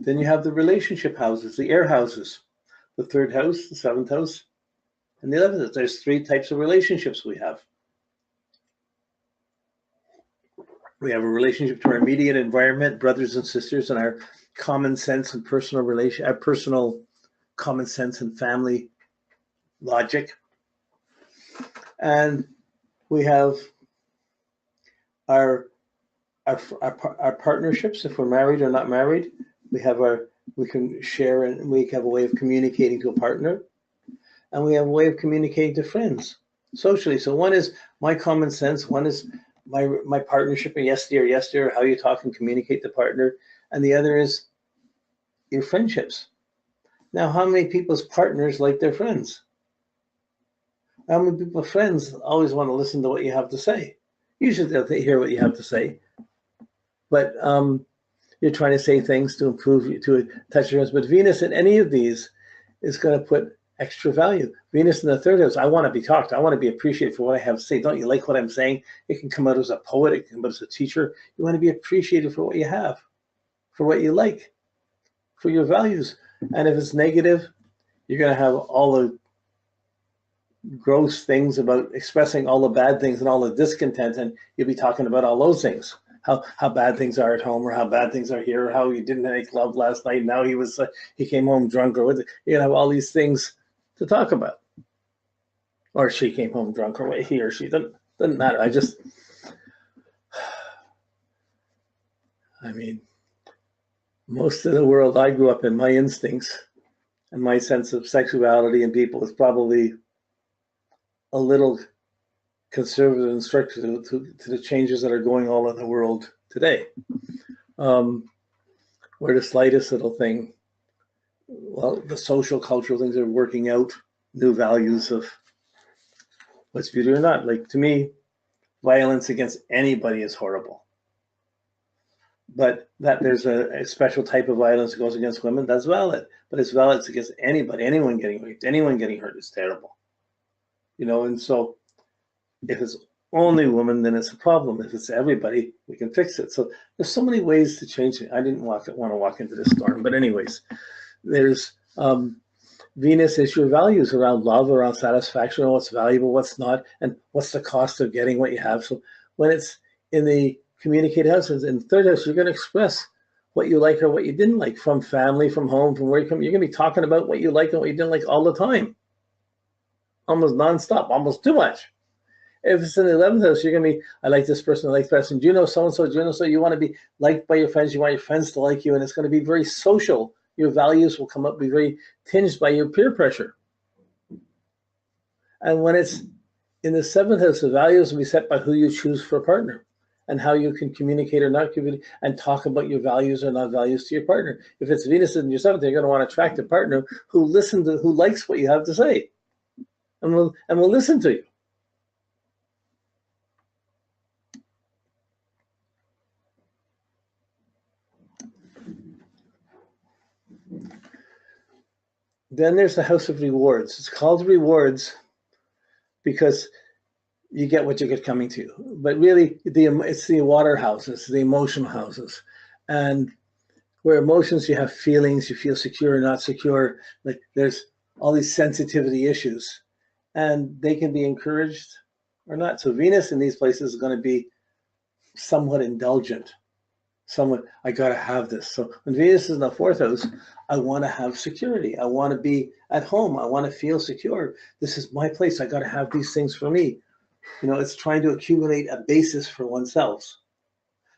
Then you have the relationship houses, the air houses, the 3rd house, the 7th house, and the 11th house. There's 3 types of relationships we have. We have a relationship to our immediate environment, brothers and sisters, and our common sense and personal common sense and family logic. And we have our partnerships, if we're married or not married. We can share, and we have a way of communicating to a partner, and we have a way of communicating to friends socially. So one is my common sense, one is my partnership, and yes dear, how you talk and communicate to partner, and the other is your friendships. Now, how many people's partners like their friends? How many people's friends always want to listen to what you have to say? Usually they'll hear what you have to say, but you're trying to say things to improve you, to touch your friends. But Venus in any of these is going to put extra value. Venus in the 3rd house, I want to be talked. I want to be appreciated for what I have to say. Don't you like what I'm saying? It can come out as a poet. It can come out as a teacher. You want to be appreciated for what you have, for what you like, for your values. And if it's negative, you're going to have all the gross things about expressing all the bad things and all the discontent, and you'll be talking about all those things. How bad things are at home, or how bad things are here, or how he didn't make love last night. Now he came home drunk, or you have all these things to talk about. Or she came home drunk, or he or she, doesn't matter. I mean, most of the world I grew up in, my instincts and my sense of sexuality and people is probably a little conservative and strict to the changes that are going on in the world today. Where the slightest little thing, well, the social, cultural things are working out new values of what's beauty or not. Like, to me, violence against anybody is horrible. But that there's a special type of violence that goes against women, that's valid. But it's valid against anybody, anyone getting raped, anyone getting hurt is terrible. And so if it's only women, then it's a problem. If it's everybody, we can fix it. So there's so many ways to change it. I didn't want to walk into this storm, but anyways, there's Venus is your values around love, around satisfaction, what's valuable, what's not, and what's the cost of getting what you have. So when it's in the communicated house, in the 3rd house, you're going to express what you like or what you didn't like, from family, from home, from where you come. You're going to be talking about what you like and what you didn't like all the time. Almost nonstop, almost too much. If it's in the 11th house, you're going to be, I like this person, I like this person. Do you know so-and-so? Do you know so? You want to be liked by your friends. You want your friends to like you, and it's going to be very social. Your values will come up, be very tinged by your peer pressure. And when it's in the 7th house, the values will be set by who you choose for a partner and how you can communicate or not communicate and talk about your values or not values to your partner. If it's Venus in your 7th, you're going to want to attract a partner who likes what you have to say and will listen to you. Then there's the house of rewards. It's called rewards because you get what you get coming to you. But really, it's the water houses, the emotional houses. And where emotions, you have feelings, you feel secure or not secure. Like, there's all these sensitivity issues. And they can be encouraged or not. So Venus in these places is going to be somewhat indulgent. Somewhat, I got to have this. So when Venus is in the 4th house, I want to have security. I want to be at home. I want to feel secure. This is my place. I got to have these things for me. It's trying to accumulate a basis for oneself.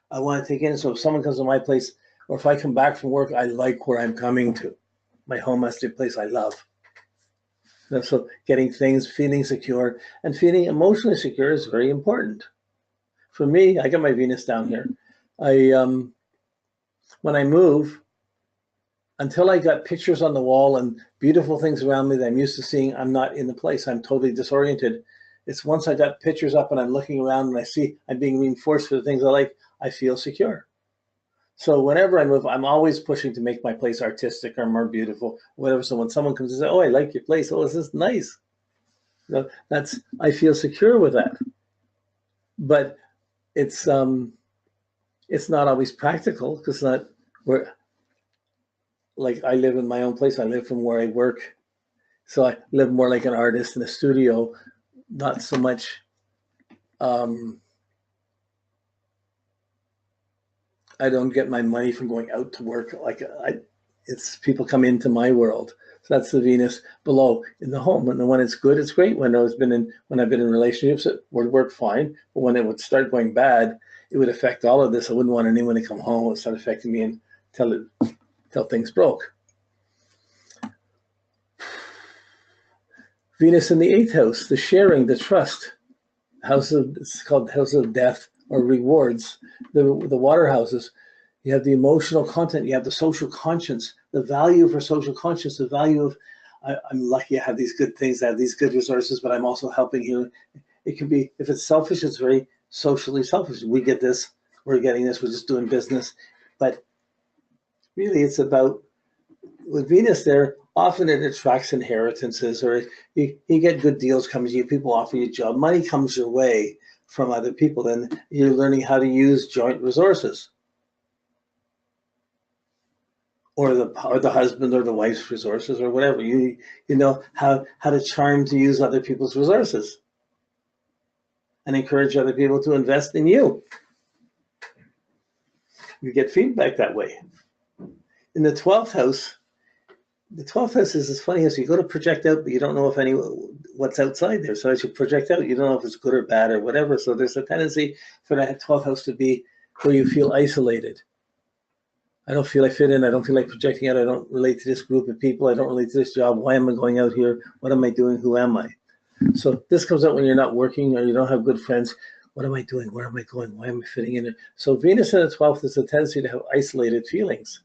I want to take in. So if someone comes to my place, or if I come back from work, I like where I'm coming to. My home has to be a place I love. So getting things, feeling secure, and feeling emotionally secure is very important. For me, I got my Venus down here. When I move, until I got pictures on the wall and beautiful things around me that I'm used to seeing, I'm not in the place. I'm totally disoriented. It's once I got pictures up and I'm looking around and I see I'm being reinforced for the things I like, I feel secure. So whenever I move, I'm always pushing to make my place artistic or more beautiful, whatever. So when someone comes and says, "Oh, I like your place. Oh, this is nice." I feel secure with that. But it's not always practical because like I live in my own place. I live from where I work. So I live more like an artist in a studio, not so much I don't get my money from going out to work. It's people come into my world. So that's the Venus below in the home. And when it's good, it's great. When I've been in relationships, it would work fine. But when it would start going bad, it would affect all of this. I wouldn't want anyone to come home and start affecting me until things broke. Venus in the 8th house, the sharing, the trust. It's called House of Death or Rewards. The water houses, you have the emotional content, you have the social conscience, the value for social conscience, the value of, I'm lucky I have these good things, I have these good resources, but I'm also helping here. It can be, if it's selfish, it's very socially selfish. We get this, we're getting this, we're just doing business. But really it's about, with Venus there, often it attracts inheritances, or you get good deals coming to you, people offer you a job, money comes your way from other people, and you're learning how to use joint resources, or the husband or the wife's resources, or whatever. You know how to charm to use other people's resources and encourage other people to invest in you. You get feedback that way. In the 12th house, the 12th house is this funny house. You go to project out, but you don't know if what's outside there. So as you project out, you don't know if it's good or bad or whatever. So there's a tendency for that 12th house to be where you feel isolated. I don't feel I fit in. I don't feel like projecting out. I don't relate to this group of people. I don't relate to this job. Why am I going out here? What am I doing? Who am I? So this comes out when you're not working or you don't have good friends. What am I doing? Where am I going? Why am I fitting in? So Venus in the 12th is a tendency to have isolated feelings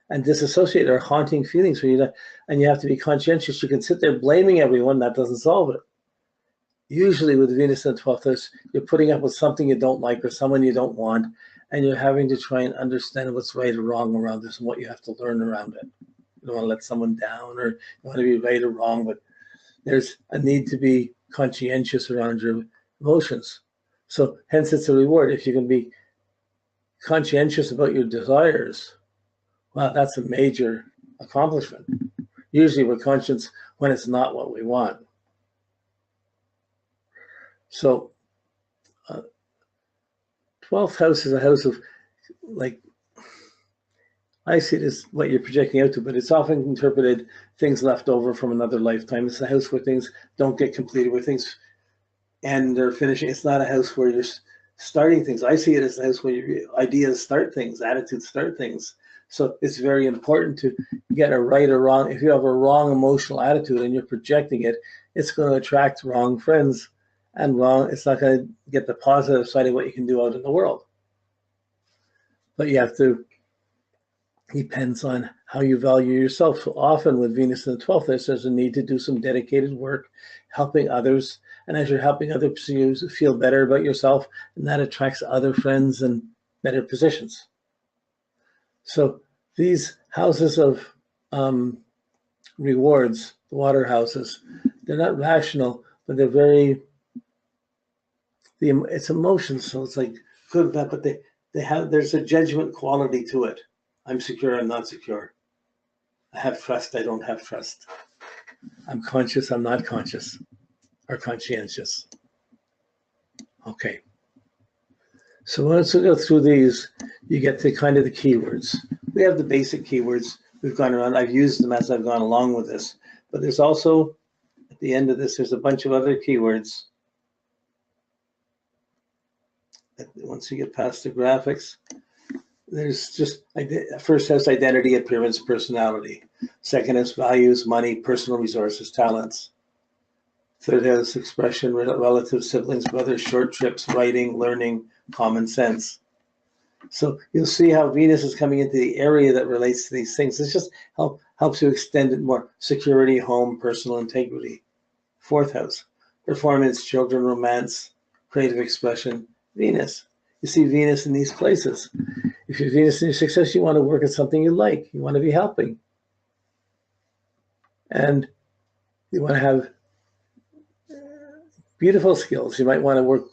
and disassociate or haunting feelings for you, and you have to be conscientious. You can sit there blaming everyone. That doesn't solve it. Usually with Venus in the 12th house, you're putting up with something you don't like or someone you don't want, and you're having to try and understand what's right or wrong around this and what you have to learn around it. You don't want to let someone down or you want to be right or wrong, but there's a need to be conscientious around your emotions. So hence it's a reward. If you can be conscientious about your desires, wow, that's a major accomplishment. Usually we're conscious when it's not what we want. So 12th house is a house of, like, I see it as what you're projecting out to, but it's often interpreted things left over from another lifetime. It's a house where things don't get completed, where things end or finishing. It's not a house where you're starting things. I see it as a house where your ideas start things, attitudes start things. So it's very important to get a right or wrong. If you have a wrong emotional attitude and you're projecting it, it's going to attract wrong friends and it's not going to get the positive side of what you can do out in the world. But you have to, depends on how you value yourself. So often with Venus in the 12th house, there's a need to do some dedicated work, helping others. And as you're helping others, you feel better about yourself, and that attracts other friends and better positions. So these houses of rewards, the water houses, they're not rational, but they're very, it's emotions. So it's like good, bad, but there's a judgment quality to it. I'm secure, I'm not secure. I have trust, I don't have trust. I'm conscious, I'm not conscious, or conscientious. Okay. So once we go through these, you get to kind of the keywords. We have the basic keywords. We've gone around, I've used them as I've gone along with this, but there's also, at the end of this, there's a bunch of other keywords. Once you get past the graphics, there's just, first house, identity, appearance, personality. Second house, values, money, personal resources, talents. Third house, expression, relatives, siblings, brothers, short trips, writing, learning, common sense. So you'll see how Venus is coming into the area that relates to these things. It's just helps you extend it more. Security, home, personal integrity. Fourth house, performance, children, romance, creative expression, Venus. You see Venus in these places. If you're Venus in your success, you want to work at something you like. You want to be helping. And you want to have beautiful skills. You might want to work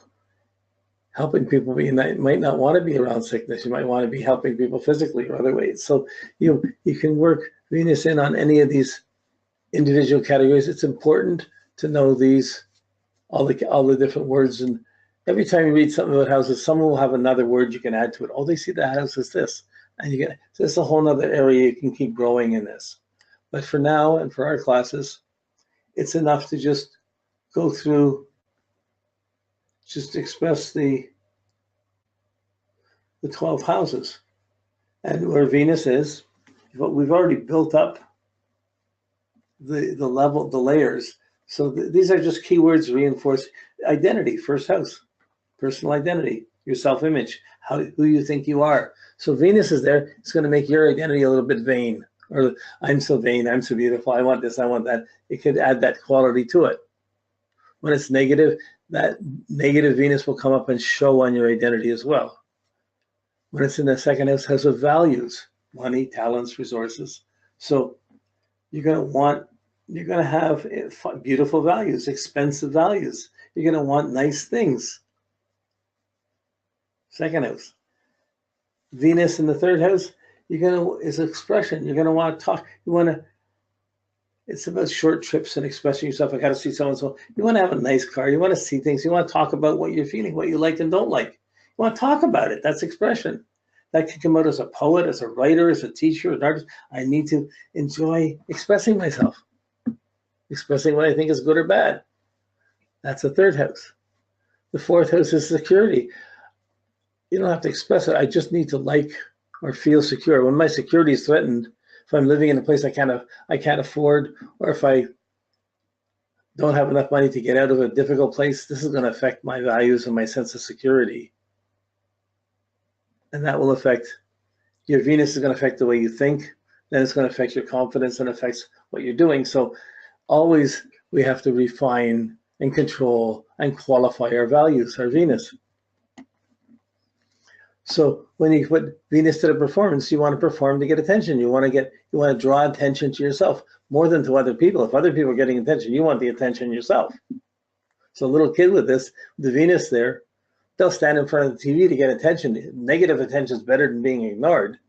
helping people, but you might not want to be around sickness. You might want to be helping people physically or other ways. So you can work Venus in on any of these individual categories. It's important to know these, all the different words. And every time you read something about houses, someone will have another word you can add to it. Oh, they see the house as this. And you get, so it's a whole other area you can keep growing in this. But for now and for our classes, it's enough to just go through, just express the 12 houses. And where Venus is, but we've already built up the level, the layers. So these are just keywords to reinforce identity. First house, personal identity, your self-image, who you think you are. So Venus is there. It's going to make your identity a little bit vain, or I'm so vain, I'm so beautiful, I want this, I want that. It could add that quality to it. When it's negative, that negative Venus will come up and show on your identity as well. When it's in the second house of values, money, talents, resources. So you're going to have beautiful values, expensive values. You're going to want nice things. Second house. Venus in the third house, is expression. You're going to want to talk. It's about short trips and expressing yourself. I got to see so-and-so. You want to have a nice car. You want to see things. You want to talk about what you're feeling, what you like and don't like. You want to talk about it. That's expression. That can come out as a poet, as a writer, as a teacher, an artist. I need to enjoy expressing myself, expressing what I think is good or bad. That's the third house. The fourth house is security. You don't have to express it. I just need to like or feel secure. When my security is threatened, if I'm living in a place I can't afford, or if I don't have enough money to get out of a difficult place, this is going to affect my values and my sense of security. And that will affect, your Venus is going to affect the way you think, then it's going to affect your confidence and affects what you're doing. So always we have to refine and control and qualify our values, our Venus. So when you put Venus to the performance, you want to perform to get attention. You want to draw attention to yourself more than to other people. If other people are getting attention, you want the attention yourself. So a little kid with this, the Venus there, they'll stand in front of the TV to get attention. Negative attention is better than being ignored.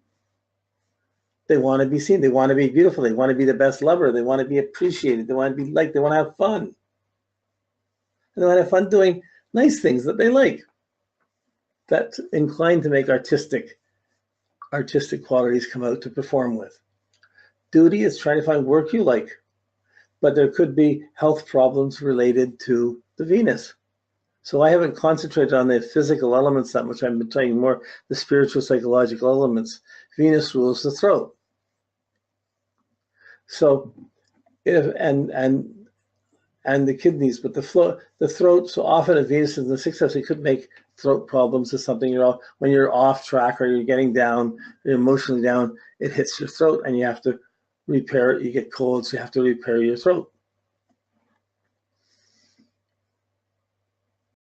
They want to be seen. They want to be beautiful. They want to be the best lover. They want to be appreciated. They want to be liked. They want to have fun. And they want to have fun doing nice things that they like. That's inclined to make artistic qualities come out to perform with. Duty is trying to find work you like, but there could be health problems related to the Venus. So I haven't concentrated on the physical elements that much. I've been talking more the spiritual, psychological elements. Venus rules the throat. So and the kidneys, but the throat. So often if Venus is in the sixth house, it could make throat problems. Is something when you're off track or you're getting down, you're emotionally down, it hits your throat and you have to repair it. You get colds, you have to repair your throat.